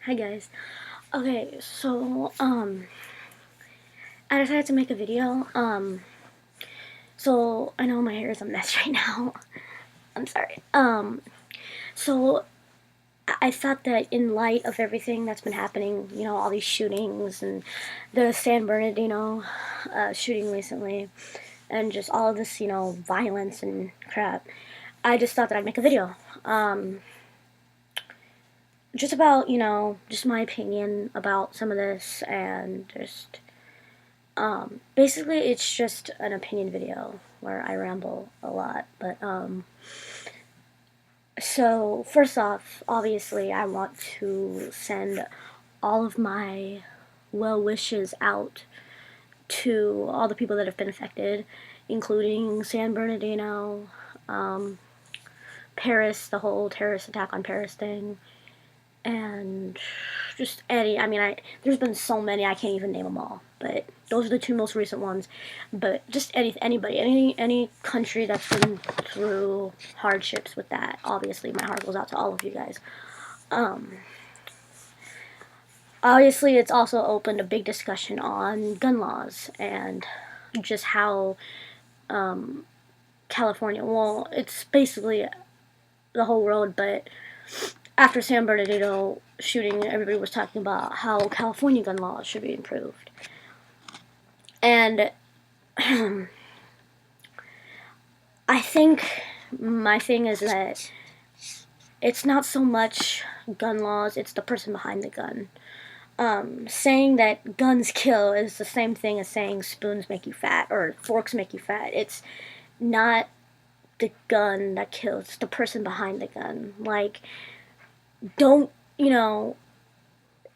Hi guys. Okay, so I decided to make a video. So I know my hair is a mess right now. I'm sorry. So I thought that in light of everything that's been happening, all these shootings and the San Bernadino shooting recently, and just all of this, violence and crap, I just thought that I'd make a video. Just about, just my opinion about some of this and just basically it's just an opinion video where I ramble a lot. But so first off, obviously I want to send all of my well wishes out to all the people that have been affected, including San Bernardino, um, Paris, the whole terrorist attack on Paris thing, and just any. I mean, there's been so many I can't even name them all, but those are the two most recent ones. But just anybody, any country that's been through hardships with that. Obviously, my heart goes out to all of you guys. Um, Obviously, it's also opened a big discussion on gun laws and just how California. Well, it's basically the whole world, but after San Bernardino shooting, everybody was talking about how California gun laws should be improved. And I think my thing is that it's not so much gun laws, it's the person behind the gun. Saying that guns kill is the same thing as saying spoons make you fat or forks make you fat. It's not the gun that kills, it's the person behind the gun. Like, don't,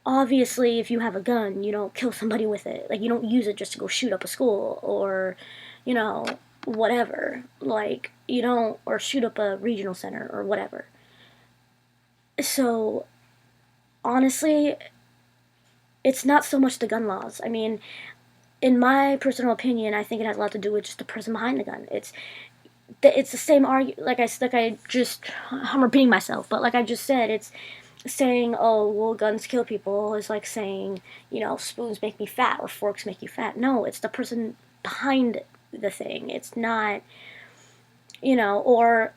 obviously if you have a gun, you don't kill somebody with it. Like, you don't use it just to go shoot up a school or, you know, whatever. Like, you don't, or shoot up a regional center or whatever. So, honestly, it's not so much the gun laws. I mean, in my personal opinion, I think it has a lot to do with just the person behind the gun. It's the same I'm repeating myself, but like I just said, it's saying, oh, well, guns kill people is like saying, spoons make me fat or forks make you fat. No, it's the person behind the thing. It's not, or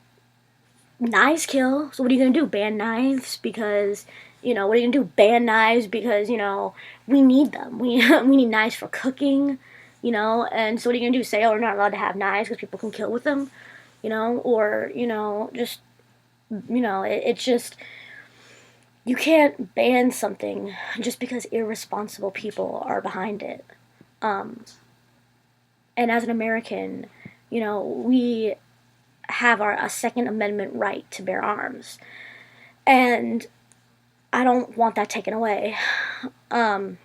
knives kill. So what are you going to do? Ban knives because, what are you going to do? Ban knives because, we need them. We need knives for cooking, and so what are you going to do? Say, oh, we're not allowed to have knives because people can kill with them, or, just, it's just, you can't ban something just because irresponsible people are behind it. Um, and as an American, we have a Second Amendment right to bear arms. And I don't want that taken away. Um,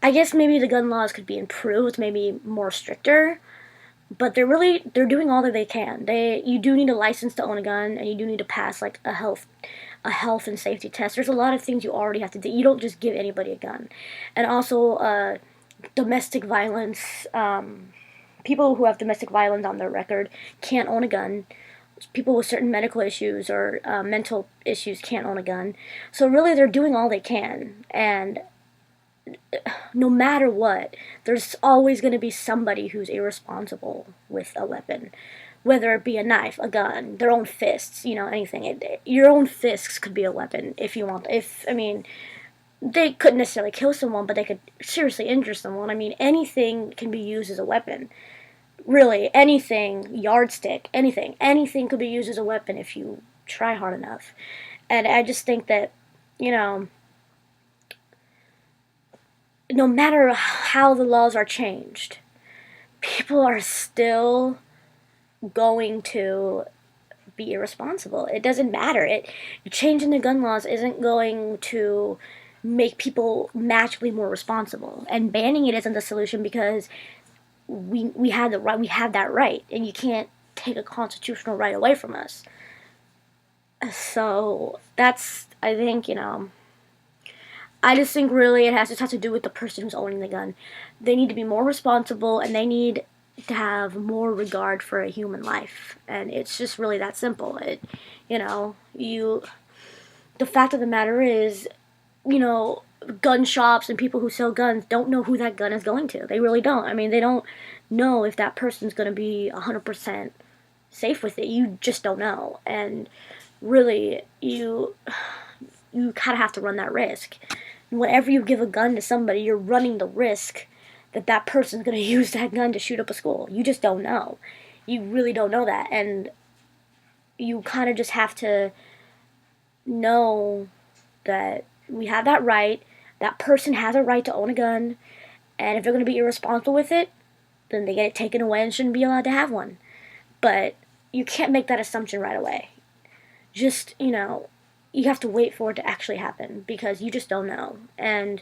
I guess maybe the gun laws could be improved, maybe more stricter, but they're doing all that they can. You do need a license to own a gun, and you do need to pass like a health and safety test. There's a lot of things you already have to do. You don't just give anybody a gun. And also domestic violence. People who have domestic violence on their record can't own a gun. People with certain medical issues or mental issues can't own a gun. So really, they're doing all they can, and no matter what, there's always going to be somebody who's irresponsible with a weapon, whether it be a knife, a gun, their own fists, anything. Your own fists could be a weapon if you want. I mean, they couldn't necessarily kill someone, but they could seriously injure someone. I mean, anything can be used as a weapon. Really, anything, yardstick, anything could be used as a weapon if you try hard enough. And I just think that, you know, no matter how the laws are changed, people are still going to be irresponsible. It doesn't matter. Changing the gun laws isn't going to make people magically more responsible. And banning it isn't the solution because we have the right. We have that right, and you can't take a constitutional right away from us. So that's, I think, I just think really it has to do with the person who's owning the gun. They need to be more responsible, and they need to have more regard for a human life. And it's just really that simple. You. The fact of the matter is, you know, gun shops and people who sell guns don't know who that gun is going to. They really don't. I mean, they don't know if that person's going to be 100% safe with it. You just don't know. And really, you kind of have to run that risk. Whenever you give a gun to somebody, you're running the risk that that person's going to use that gun to shoot up a school. You just don't know. You really don't know that. And you kind of just have to know that we have that right. That person has a right to own a gun. And if they're going to be irresponsible with it, then they get it taken away and shouldn't be allowed to have one. But you can't make that assumption right away. Just, you have to wait for it to actually happen because you just don't know. And,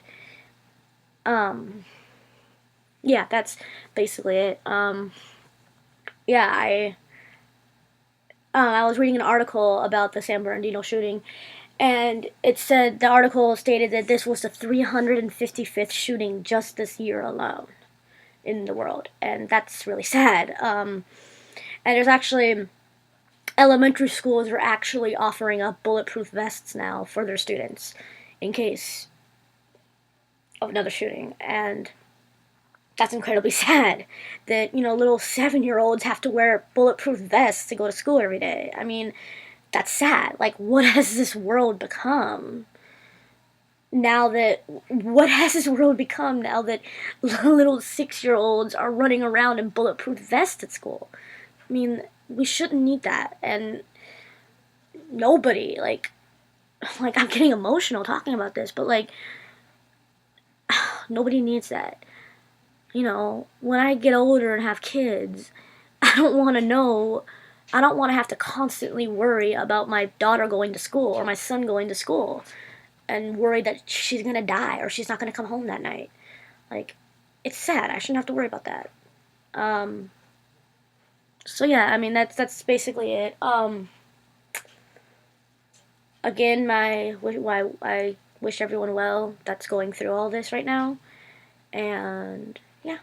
yeah, that's basically it. Yeah, I was reading an article about the San Bernardino shooting, and it said the article stated that this was the 355th shooting just this year alone in the world, and that's really sad. And there's actually elementary schools are actually offering up bulletproof vests now for their students in case of another shooting, and that's incredibly sad that little 7-year-olds have to wear bulletproof vests to go to school every day. I mean, that's sad. Like, what has this world become now that what has this world become now that little 6-year-olds are running around in bulletproof vests at school? I mean, we shouldn't need that. And nobody, I'm getting emotional talking about this, but nobody needs that. When I get older and have kids, I don't want to know, I don't want to have to constantly worry about my daughter going to school or my son going to school and worry that she's going to die or she's not going to come home that night. It's sad. I shouldn't have to worry about that. So yeah, I mean, that's basically it. Again, I wish everyone well that's going through all this right now. And yeah.